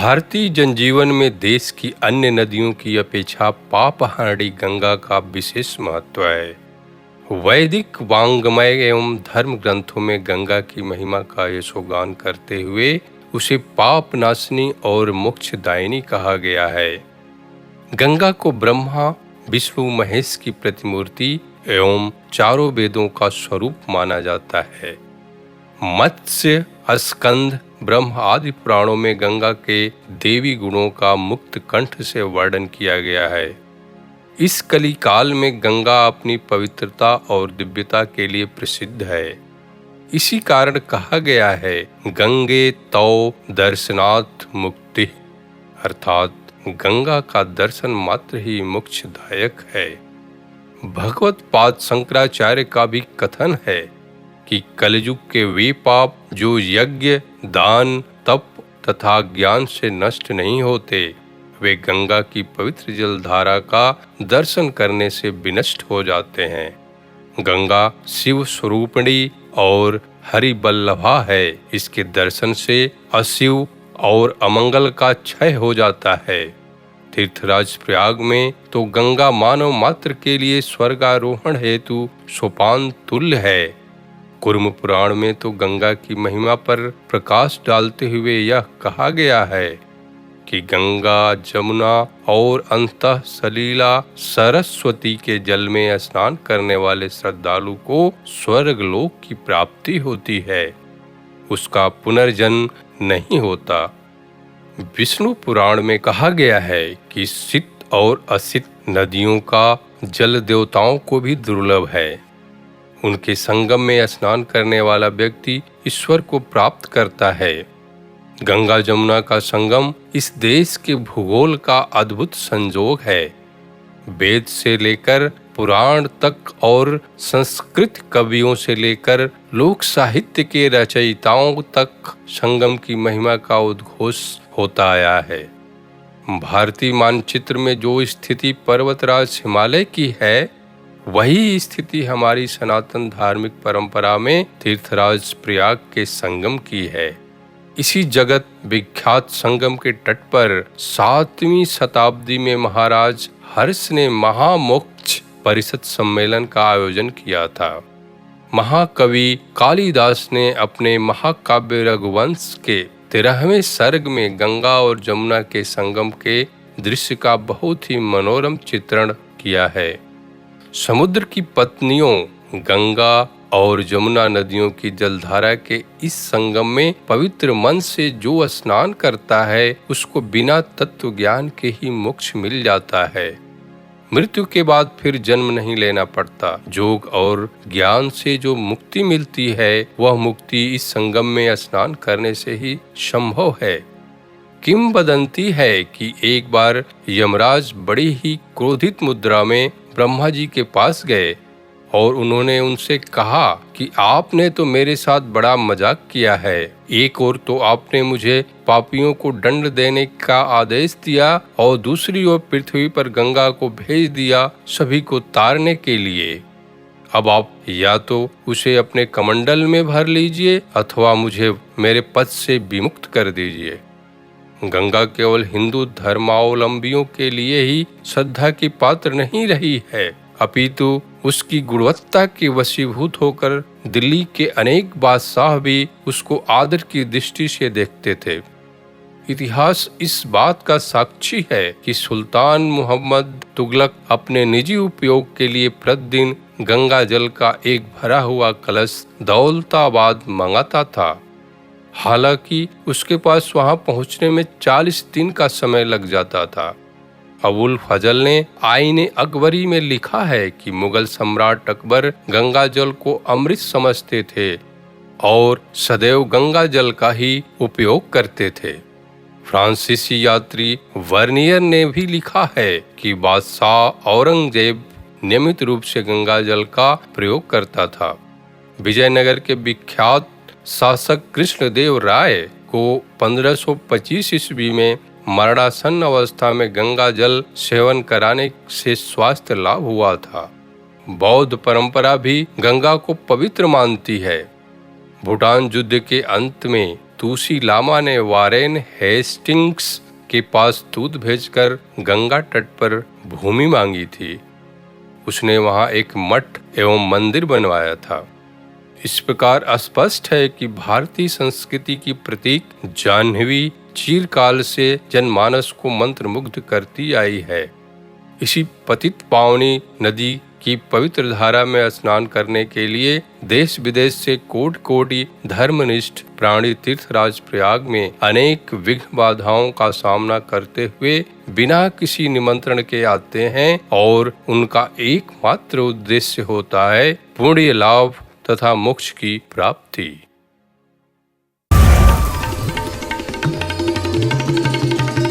भारतीय जनजीवन में देश की अन्य नदियों की अपेक्षा पापहारी गंगा का विशेष महत्व है। वैदिक वांग्मय एवं धर्म ग्रंथों में गंगा की महिमा का यशोगान करते हुए उसे पाप नाशनी और मोक्षदायिनी कहा गया है। गंगा को ब्रह्मा, विष्णु, महेश की प्रतिमूर्ति एवं चारों वेदों का स्वरूप माना जाता है। मत्स्य, स्कंद, ब्रह्म आदि पुराणों में गंगा के देवी गुणों का मुक्त कंठ से वर्णन किया गया है। इस कली काल में गंगा अपनी पवित्रता और दिव्यता के लिए प्रसिद्ध है। इसी कारण कहा गया है, गंगे तौ दर्शनात् मुक्ति, अर्थात गंगा का दर्शन मात्र ही मोक्षदायक है। भगवत पाद शंकराचार्य का भी कथन है कि कलयुग के वे पाप जो यज्ञ, दान, तप तथा ज्ञान से नष्ट नहीं होते, वे गंगा की पवित्र जलधारा का दर्शन करने से विनष्ट हो जाते हैं। गंगा शिव स्वरूपिणी और हरिवल्लभा है। इसके दर्शन से अशिव और अमंगल का क्षय हो जाता है। तीर्थराज प्रयाग में तो गंगा मानव मात्र के लिए स्वर्गारोहण हेतु सोपान तुल्य है। कुर्म पुराण में तो गंगा की महिमा पर प्रकाश डालते हुए यह कहा गया है कि गंगा, जमुना और अंतः सलीला सरस्वती के जल में स्नान करने वाले श्रद्धालु को स्वर्गलोक की प्राप्ति होती है, उसका पुनर्जन्म नहीं होता। विष्णु पुराण में कहा गया है कि सित और असित नदियों का जल देवताओं को भी दुर्लभ है। उनके संगम में स्नान करने वाला व्यक्ति ईश्वर को प्राप्त करता है। गंगा जमुना का संगम इस देश के भूगोल का अद्भुत संजोग है। वेद से लेकर पुराण तक और संस्कृत कवियों से लेकर लोक साहित्य के रचयिताओं तक संगम की महिमा का उद्घोष होता आया है। भारतीय मानचित्र में जो स्थिति पर्वतराज हिमालय की है, वही स्थिति हमारी सनातन धार्मिक परंपरा में तीर्थराज प्रयाग के संगम की है। इसी जगत विख्यात संगम के तट पर 7वीं शताब्दी में महाराज हर्ष ने महामोक्ष परिषद सम्मेलन का आयोजन किया था। महाकवि कालिदास ने अपने महाकाव्य रघुवंश के 13वें सर्ग में गंगा और जमुना के संगम के दृश्य का बहुत ही मनोरम चित्रण किया है। समुद्र की पत्नियों गंगा और जमुना नदियों की जलधारा के इस संगम में पवित्र मन से जो स्नान करता है, उसको बिना तत्व ज्ञान के ही मोक्ष मिल जाता है। मृत्यु के बाद फिर जन्म नहीं लेना पड़ता। योग और ज्ञान से जो मुक्ति मिलती है, वह मुक्ति इस संगम में स्नान करने से ही संभव है। किंवदंती है कि एक बार यमराज बड़ी ही क्रोधित मुद्रा में ब्रह्मा जी के पास गए और उन्होंने उनसे कहा कि आपने तो मेरे साथ बड़ा मजाक किया है। एक ओर तो आपने मुझे पापियों को दंड देने का आदेश दिया और दूसरी ओर पृथ्वी पर गंगा को भेज दिया सभी को तारने के लिए। अब आप या तो उसे अपने कमंडल में भर लीजिए अथवा मुझे मेरे पद से विमुक्त कर दीजिए। गंगा केवल हिंदू धर्मावलंबियों के लिए ही श्रद्धा की पात्र नहीं रही है, अपितु उसकी गुणवत्ता के वशीभूत होकर दिल्ली के अनेक बादशाह भी उसको आदर की दृष्टि से देखते थे। इतिहास इस बात का साक्षी है कि सुल्तान मोहम्मद तुगलक अपने निजी उपयोग के लिए प्रतिदिन गंगा जल का एक भरा हुआ कलश दौलताबाद मंगाता था। हालांकि उसके पास वहां पहुंचने में 40 दिन का समय लग जाता था। अबुल फजल ने आईने अकबरी में लिखा है कि मुगल सम्राट अकबर गंगा जल को अमृत समझते थे और सदैव गंगा जल का ही उपयोग करते थे। फ्रांसीसी यात्री वर्नियर ने भी लिखा है कि बादशाह औरंगजेब नियमित रूप से गंगा जल का प्रयोग करता था। विजयनगर के विख्यात शासक कृष्णदेव राय को 1525 ईस्वी में मरणासन अवस्था में गंगा जल सेवन कराने से स्वास्थ्य लाभ हुआ था। बौद्ध परंपरा भी गंगा को पवित्र मानती है। भूटान युद्ध के अंत में तुलसी लामा ने वारेन हेस्टिंग्स के पास दूत भेजकर गंगा तट पर भूमि मांगी थी। उसने वहां एक मठ एवं मंदिर बनवाया था। इस प्रकार स्पष्ट है कि भारतीय संस्कृति की प्रतीक जाह्नवी चिरकाल से जनमानस को मंत्रमुग्ध करती आई है। इसी पतित पावनी नदी की पवित्र धारा में स्नान करने के लिए देश विदेश से कोटि कोटि धर्मनिष्ठ प्राणी तीर्थराज प्रयाग में अनेक विघ्न बाधाओं का सामना करते हुए बिना किसी निमंत्रण के आते हैं और उनका एकमात्र उद्देश्य होता है पुण्य लाभ तथा मोक्ष की प्राप्ति।